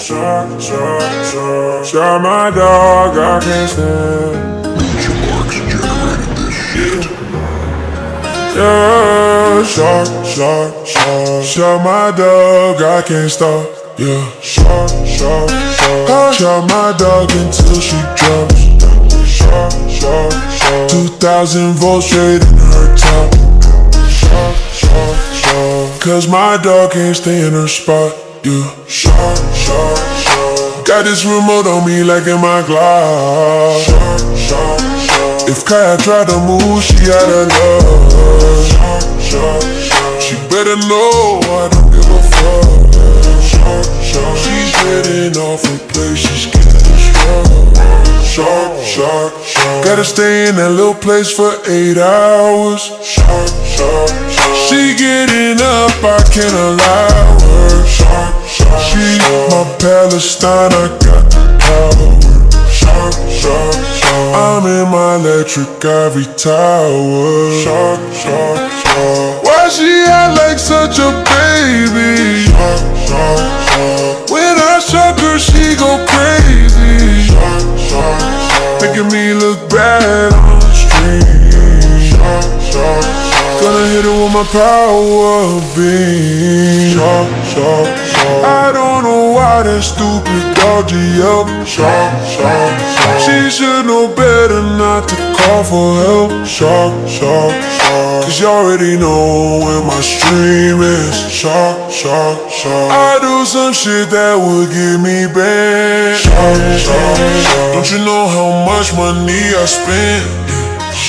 Shot my dog, I can't stand. Guccimarx generated this shit. Yeah, shot my dog, I can't stop. Yeah, shot my dog until she drops. 2,000 volts straight in her top. Cause my dog can't stay in her spot. Yeah, got this remote on me like in my Glock. If Kaya tried to move, she out of love. She better know I don't give a fuck. She's getting off her place, she's getting strong. Gotta stay in that little place for 8 hours. She getting up, I can't allow her. She's my Palestine, I got the power. I'm in my electric ivory tower. Why she act like such a baby? When I shock her, she go crazy, making me look bad on the street. Gonna hit her with my power beam. I don't know why that stupid dog up. She should know better not to call for help. Cause you already know when my stream is. I do some shit that would get me banned. Don't you know how much money I spent?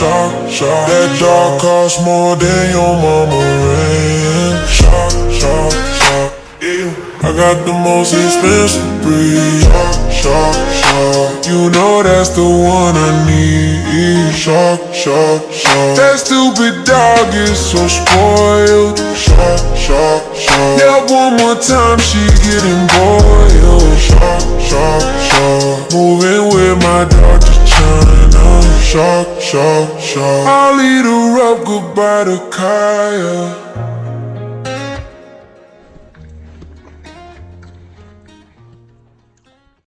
That dog costs more than your mama rent. I got the most expensive breed. You know that's the one I need. That stupid dog is so spoiled. Yeah, one more time she getting boiled. Moving with my dog to China. I'll lead her up, goodbye to Kaya.